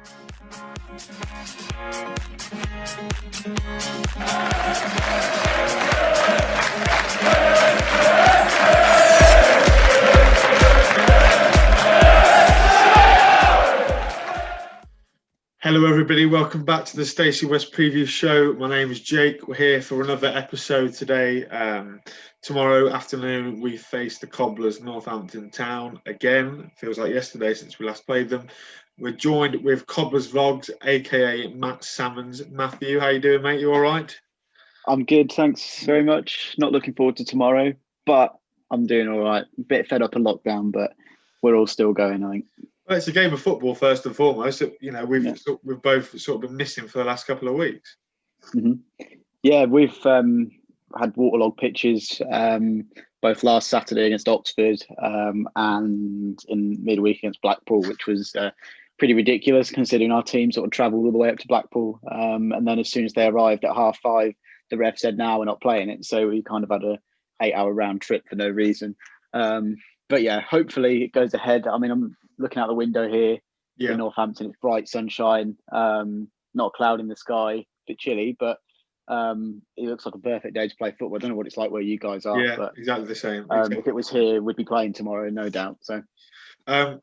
Hello everybody, welcome back to the Stacey West Preview Show. My name is Jake. We're here for another episode today. Tomorrow afternoon we face the Cobblers, Northampton Town again. Feels like yesterday since we last played them. We're joined with Cobblers Vlogs, aka Matt Salmons. Matthew, how you doing, mate? You all right? I'm good, thanks very much. Not looking forward to tomorrow, but I'm doing all right. A bit fed up of lockdown, but we're all still going, I think. Well, it's a game of football first and foremost. You know, we've both sort of been missing for the last couple of weeks. Mm-hmm. Yeah, we've had waterlogged pitches both last Saturday against Oxford and in midweek against Blackpool, which was pretty ridiculous considering our team sort of travelled all the way up to Blackpool. And then as soon as they arrived at 5:30, the ref said, "Now we're not playing it." So we kind of had a 8-hour round trip for no reason. But yeah, hopefully it goes ahead. I mean, I'm looking out the window here in Northampton. It's bright sunshine, not a cloud in the sky, a bit chilly, but it looks like a perfect day to play football. I don't know what it's like where you guys are. Yeah, but, exactly the same. If it was here, we'd be playing tomorrow, no doubt. So.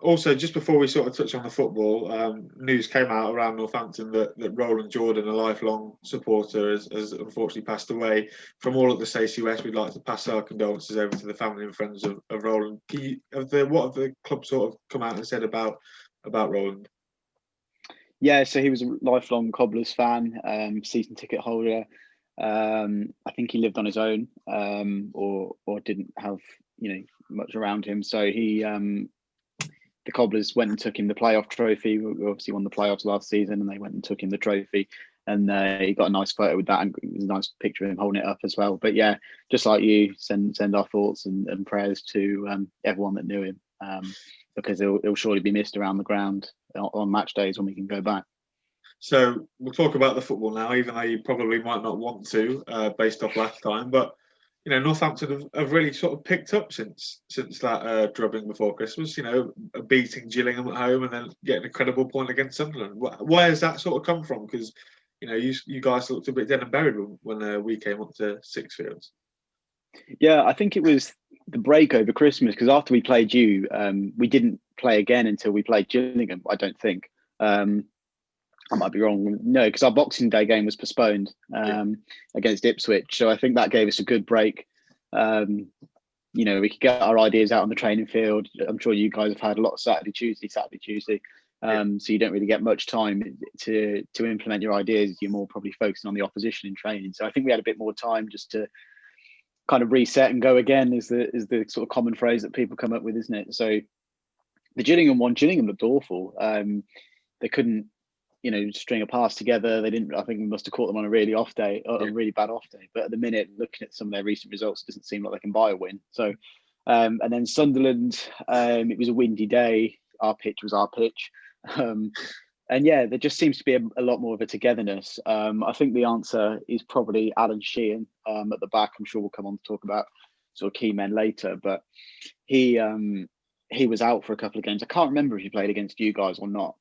Also, just before we sort of touch on the football, news came out around Northampton that Roland Jordan, a lifelong supporter, has unfortunately passed away. From all at the Stacey West, we'd like to pass our condolences over to the family and friends of Roland. What have the club sort of come out and said about Roland? Yeah, so he was a lifelong Cobblers fan, season ticket holder. I think he lived on his own, or didn't have much around him. So he. The Cobblers went and took him the playoff trophy. We obviously won the playoffs last season, and they went and took him the trophy. And he got a nice photo with that, and it was a nice picture of him holding it up as well. But yeah, just like you, send our thoughts and prayers to everyone that knew him, because he'll surely be missed around the ground on match days when we can go back. So we'll talk about the football now, even though you probably might not want to, based off last time. But Northampton have really sort of picked up since that drubbing before Christmas. Beating Gillingham at home and then getting a credible point against Sunderland. Where has that sort of come from? Because you guys looked a bit dead and buried when we came up to Sixfields. Yeah, I think it was the break over Christmas, because after we played you, we didn't play again until we played Gillingham. I don't think. I might be wrong. No, because our Boxing Day game was postponed against Ipswich. So I think that gave us a good break. We could get our ideas out on the training field. I'm sure you guys have had a lot of Saturday, Tuesday. So you don't really get much time to implement your ideas. You're more probably focusing on the opposition in training. So I think we had a bit more time just to kind of reset and go again, is the sort of common phrase that people come up with, isn't it? So the Gillingham looked awful. They couldn't string a pass together. They didn't. I think we must have caught them on a really off day, a really bad off day. But at the minute, looking at some of their recent results, it doesn't seem like they can buy a win. So, and then Sunderland, it was a windy day. Our pitch was our pitch, and yeah, there just seems to be a lot more of a togetherness. I think the answer is probably Alan Sheehan at the back. I'm sure we'll come on to talk about sort of key men later, but he was out for a couple of games. I can't remember if he played against you guys or not.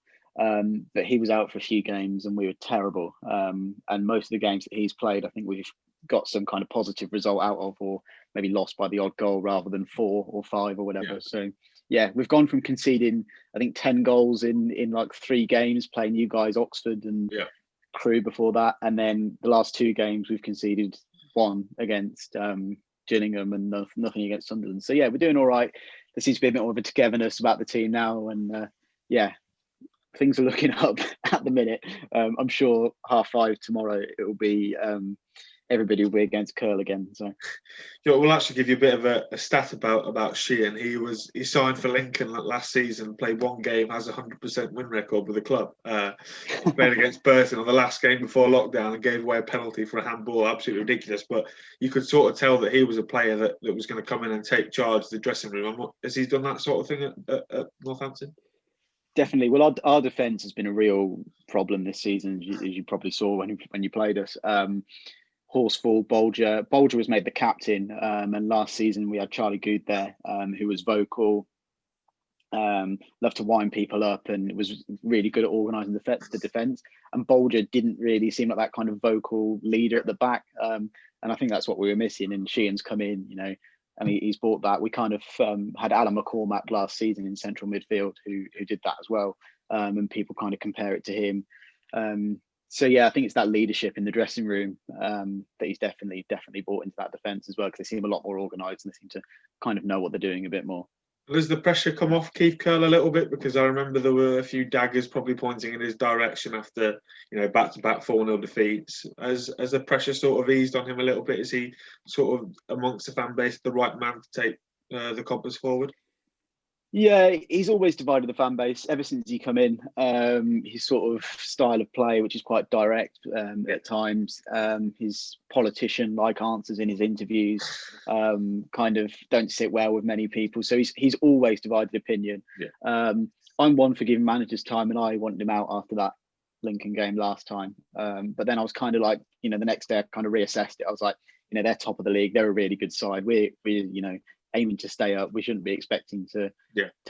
But he was out for a few games and we were terrible. And most of the games that he's played, I think we've got some kind of positive result out of, or maybe lost by the odd goal rather than 4 or 5 or whatever. Yeah. So yeah, we've gone from conceding, I think 10 goals in like 3 games, playing you guys, Oxford and Crewe before that. And then the last 2 games we've conceded 1 against Gillingham and nothing against Sunderland. So yeah, we're doing all right. There seems to be a bit more of a togetherness about the team now. And things are looking up at the minute. I'm sure 5:30 tomorrow it will be everybody will be against Curl again. So we'll actually give you a bit of a stat about Sheehan. He signed for Lincoln last season, played 1 game, has a 100% win record with the club. Played against Burton on the last game before lockdown and gave away a penalty for a handball. Absolutely ridiculous. But you could sort of tell that he was a player that was going to come in and take charge of the dressing room. Has he done that sort of thing at Northampton? Definitely. Well, our defence has been a real problem this season, as you probably saw when you played us. Horsfall, Bolger was made the captain, and last season we had Charlie Good there, who was vocal, loved to wind people up, and was really good at organising the defence. And Bolger didn't really seem like that kind of vocal leader at the back, and I think that's what we were missing. And Sheehan's come in, and he's brought that. We kind of had Alan McCormack last season in central midfield who did that as well, and people kind of compare it to him. So yeah, I think it's that leadership in the dressing room that he's definitely brought into that defence as well, because they seem a lot more organised and they seem to kind of know what they're doing a bit more. Has the pressure come off Keith Curle a little bit? Because I remember there were a few daggers probably pointing in his direction after, back-to-back 4-0 defeats. Has the pressure sort of eased on him a little bit? Is he sort of amongst the fan base the right man to take the Cobbers forward? Yeah, he's always divided the fan base ever since he come in. His sort of style of play, which is quite direct at times, his politician-like answers in his interviews kind of don't sit well with many people. So he's always divided opinion. Yeah. I'm one for giving managers time, and I wanted him out after that Lincoln game last time. But then I was kind of like, the next day I kind of reassessed it. I was like, they're top of the league. They're a really good side. We're aiming to stay up. We shouldn't be expecting to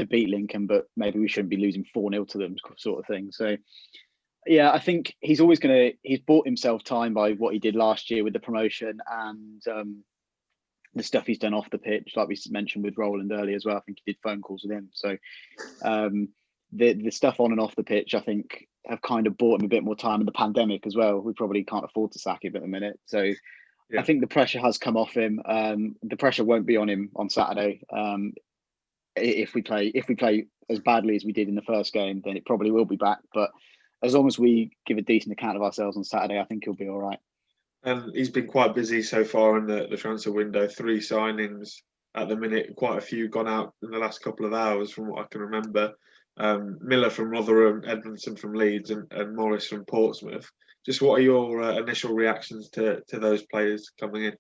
beat Lincoln, but maybe we shouldn't be losing 4-0 to them, sort of thing. So yeah, I think he's bought himself time by what he did last year with the promotion and the stuff he's done off the pitch, like we mentioned with Roland earlier as well. I think he did phone calls with him. So the stuff on and off the pitch, I think, have kind of bought him a bit more time in the pandemic as well. We probably can't afford to sack him at the minute. So yeah. I think the pressure has come off him. The pressure won't be on him on Saturday. If we play as badly as we did in the first game, then it probably will be back. But as long as we give a decent account of ourselves on Saturday, I think he'll be all right. And he's been quite busy so far in the transfer window. 3 signings at the minute. Quite a few gone out in the last couple of hours, from what I can remember. Miller from Rotherham, Edmondson from Leeds, and Morris from Portsmouth. Just what are your initial reactions to those players coming in?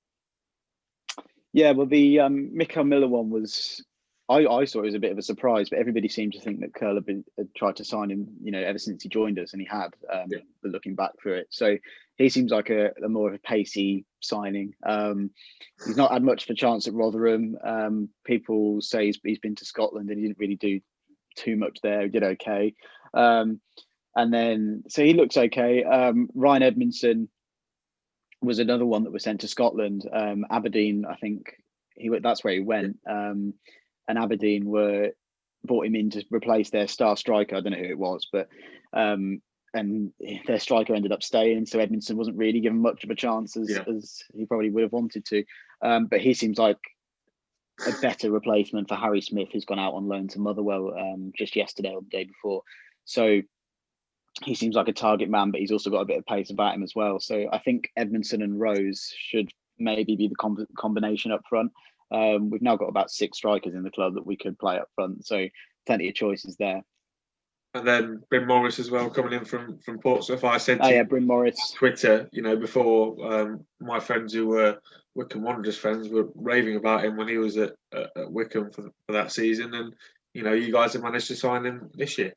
Yeah, well, the Mikael Miller one was, I thought it was a bit of a surprise, but everybody seemed to think that Curle had tried to sign him, ever since he joined us, and he had, looking back through it. So he seems like a more of a pacey signing. He's not had much of a chance at Rotherham. People say he's been to Scotland and he didn't really do too much there. He did okay. And then, so he looks okay. Ryan Edmondson was another one that was sent to Scotland. Aberdeen, I think that's where he went. And Aberdeen brought him in to replace their star striker. I don't know who it was, but and their striker ended up staying. So Edmondson wasn't really given much of a chance as he probably would have wanted to. But he seems like a better replacement for Harry Smith, who's gone out on loan to Motherwell just yesterday or the day before. So he seems like a target man, but he's also got a bit of pace about him as well. So I think Edmondson and Rose should maybe be the combination up front. We've now got about 6 strikers in the club that we could play up front, so plenty of choices there. And then Bryn Morris as well, coming in from Portsmouth. I said to Bryn Morris. Twitter, before my friends who were Wycombe Wanderers fans were raving about him when he was at Wycombe for that season, and you guys have managed to sign him this year.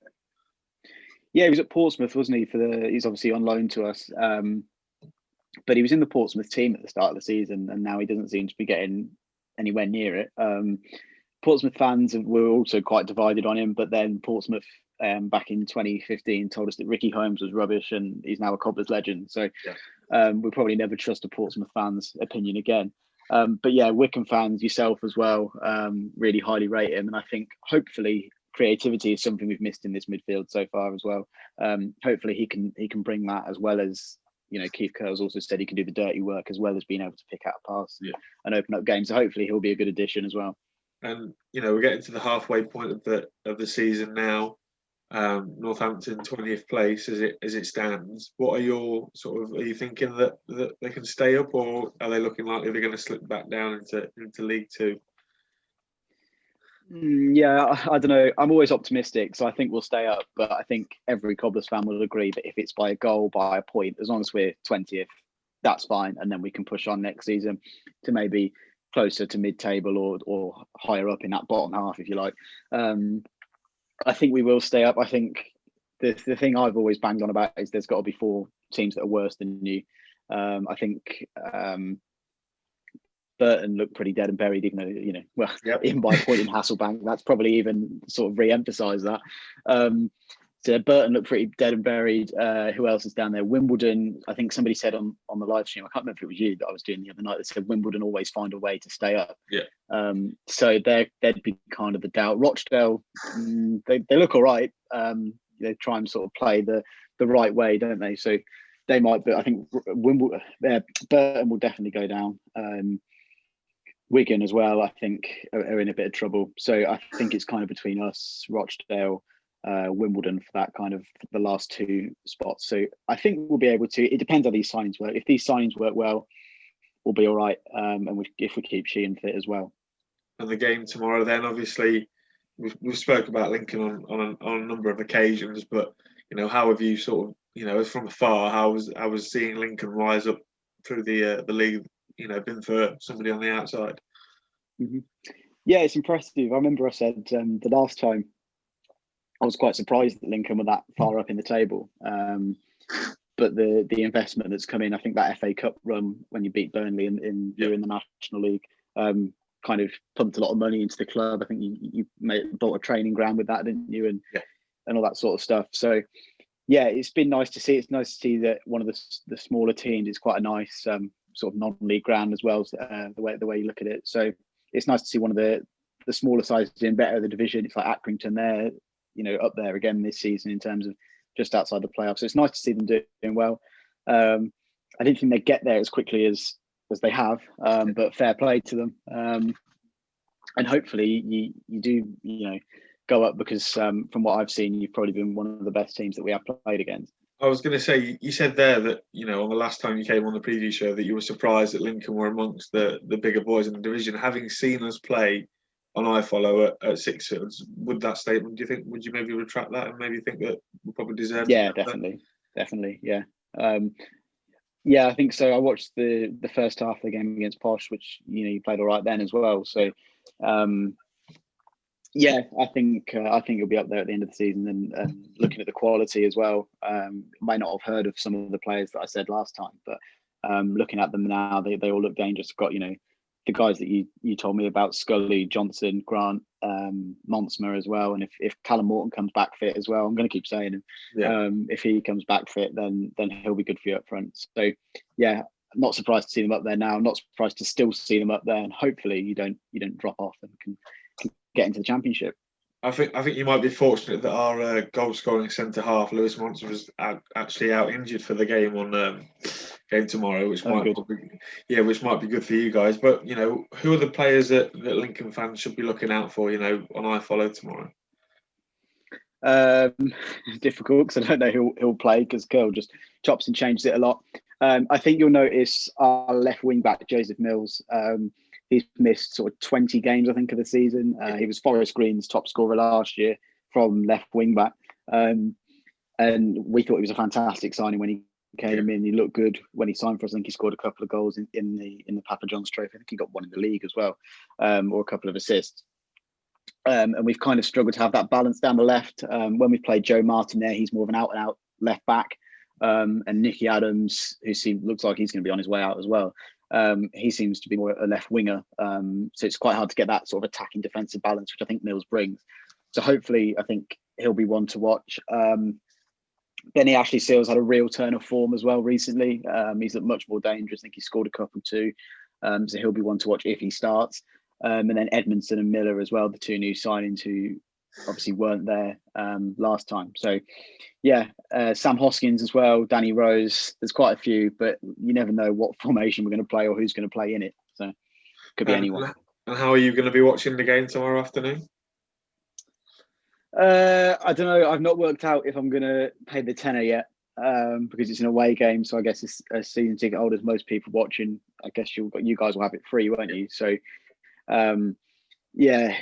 Yeah, he was at Portsmouth, wasn't he? He's obviously on loan to us, but he was in the Portsmouth team at the start of the season, and now he doesn't seem to be getting anywhere near it. Portsmouth fans were also quite divided on him, but then Portsmouth back in 2015 told us that Ricky Holmes was rubbish, and he's now a Cobblers legend. So we'll probably never trust a Portsmouth fan's opinion again. But yeah, Wycombe fans, yourself as well, really highly rate him, and I think hopefully creativity is something we've missed in this midfield so far as well. Hopefully he can bring that, as well as Keith Curle's also said he can do the dirty work as well as being able to pick out a pass and open up games. So hopefully he'll be a good addition as well. And we're getting to the halfway point of the season now. Northampton 20th place as it stands. What are your are you thinking that they can stay up, or are they looking like they're going to slip back down into League Two? Yeah, I don't know. I'm always optimistic, so I think we'll stay up. But I think every Cobblers fan will agree that if it's by a goal, by a point, as long as we're 20th, that's fine. And then we can push on next season to maybe closer to mid-table or higher up in that bottom half, if you like. I think we will stay up. I think the thing I've always banged on about is there's got to be 4 teams that are worse than you. I think Burton looked pretty dead and buried, even though, well, Yep. even by pointing Hasselbank, that's probably even sort of re-emphasised that. So Burton looked pretty dead and buried. Who else is down there? Wimbledon, I think somebody said on the live stream, I can't remember if it was you that I was doing the other night, that said Wimbledon always find a way to stay up. Yeah. So they'd be kind of the doubt. Rochdale, they look all right. They try and sort of play the right way, don't they? So they might, but I think Burton will definitely go down. Wigan as well, I think, are in a bit of trouble. So I think it's kind of between us, Rochdale, Wimbledon for that kind of the last two spots. So I think we'll be able to. It depends how these signings work. If these signings work well, we'll be all right. And if we keep Sheehan fit as well. And the game tomorrow, then obviously we've spoke about Lincoln on a number of occasions, but how have you sort of from afar, how was seeing Lincoln rise up through the league? Been for somebody on the outside. Mm-hmm. Yeah, it's impressive. I remember I said the last time I was quite surprised that Lincoln were that far up in the table. But the investment that's come in, I think that FA Cup run when you beat Burnley in the National League, kind of pumped a lot of money into the club. I think you bought a training ground with that, didn't you? And all that sort of stuff. So yeah, it's been nice to see. It's nice to see that one of the smaller teams is quite a nice sort of non-league ground as well. The way you look at it. So it's nice to see one of the smaller sides doing better in the division. It's like Accrington there, up there again this season in terms of just outside the playoffs. So it's nice to see them doing well. I didn't think they'd get there as quickly as they have, but fair play to them. And hopefully you do, go up because from what I've seen, you've probably been one of the best teams that we have played against. I was going to say, you said there that, on the last time you came on the preview show that you were surprised that Lincoln were amongst the bigger boys in the division. Having seen us play on iFollow at Sixfields, would that statement, would you maybe retract that and maybe think that we probably deserve to? Yeah, definitely. Yeah. Yeah, I think so. I watched the first half of the game against Posh, which, you played all right then as well. So, yeah, I think you'll be up there at the end of the season, and looking at the quality as well. Might not have heard of some of the players that I said last time, but looking at them now, they all look dangerous. Got the guys that you told me about: Scully, Johnson, Grant, Monsma as well. And if Callum Morton comes back fit as well, I'm going to keep saying him. Yeah. If he comes back fit, then he'll be good for you up front. So yeah, not surprised to see them up there now. Not surprised to still see them up there, and hopefully you don't drop off and can get into the Championship. I think you might be fortunate that our goal scoring centre half, Lewis Monson, was actually out injured for the game on game tomorrow, which might be good for you guys. But who are the players that Lincoln fans should be looking out for? On iFollow tomorrow. Difficult because I don't know who he'll play because Curl just chops and changes it a lot. I think you'll notice our left wing back Joseph Mills. He's missed sort of 20 games, I think, of the season. He was Forest Green's top scorer last year from left wing back. And we thought he was a fantastic signing when he came in. He looked good when he signed for us. I think he scored a couple of goals in the Papa John's Trophy. I think he got one in the league as well, or a couple of assists. And we've kind of struggled to have that balance down the left. When we played Joe Martin there, he's more of an out-and-out left back. And Nicky Adams, looks like he's going to be on his way out as well. He seems to be more a left winger. So it's quite hard to get that sort of attacking defensive balance, which I think Mills brings. So hopefully, I think he'll be one to watch. Benny Ashley Seals had a real turn of form as well recently. He's looked much more dangerous. I think he scored a couple too. So he'll be one to watch if he starts. And then Edmondson and Miller as well, the two new signings who obviously weren't there last time. So yeah, Sam Hoskins as well, Danny Rose. There's quite a few, but you never know what formation we're going to play or who's going to play in it. So could be anyone. And how are you going to be watching the game tomorrow afternoon? I don't know. I've not worked out if I'm going to pay the tenner yet because it's an away game. So I guess it's a season ticket holders. Most people watching, I guess you guys will have it free, won't you? So yeah,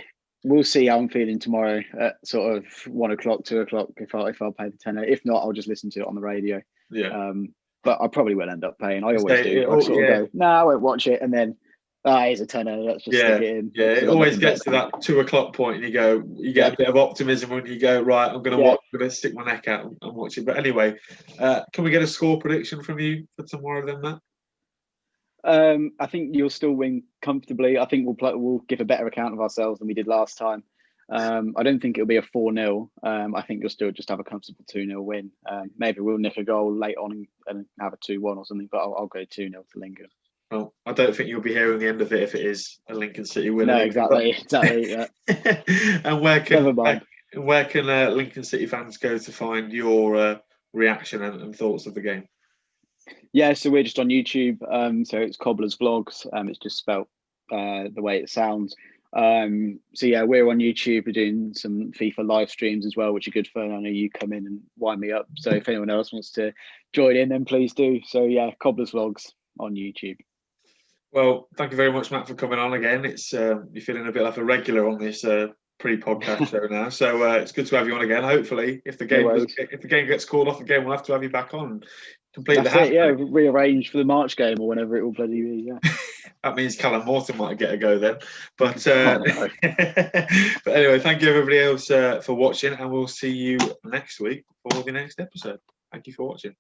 we'll see how I'm feeling tomorrow at sort of 1 o'clock, 2 o'clock if I'll pay the tenner. If not, I'll just listen to it on the radio. Yeah. But I probably will end up paying. I always do. I sort of go, no, I won't watch it, and then here's a tenner. Let's just stick it in. Yeah, it always gets to that 2 o'clock point, and you get a bit of optimism when you go, right, I'm going to stick my neck out and watch it. But anyway, can we get a score prediction from you for tomorrow then, Matt? I think you'll still win comfortably. I think we'll give a better account of ourselves than we did last time. I don't think it'll be a 4-0. I think you'll still just have a comfortable 2-0 win. Maybe we'll nick a goal late on and have a 2-1 or something, but I'll go 2-0 to Lincoln. Well, I don't think you'll be hearing the end of it if it is a Lincoln City win. No, exactly. Yeah. And where can Lincoln City fans go to find your reaction and thoughts of the game? Yeah, so we're just on YouTube. So it's Cobbler's Vlogs. It's just spelt the way it sounds. So yeah, we're on YouTube. We're doing some FIFA live streams as well, which are good fun. I know you come in and wind me up. So if anyone else wants to join in, then please do. So yeah, Cobbler's Vlogs on YouTube. Well, thank you very much, Matt, for coming on again. It's you're feeling a bit like a regular on this pre-podcast show now, so it's good to have you on again. Hopefully, if the game gets called off again, we'll have to have you back on. That's it, yeah. Rearrange for the March game or whenever it will bloody be. Yeah. That means Callum Morton might get a go then. But but anyway, thank you everybody else for watching, and we'll see you next week for the next episode. Thank you for watching.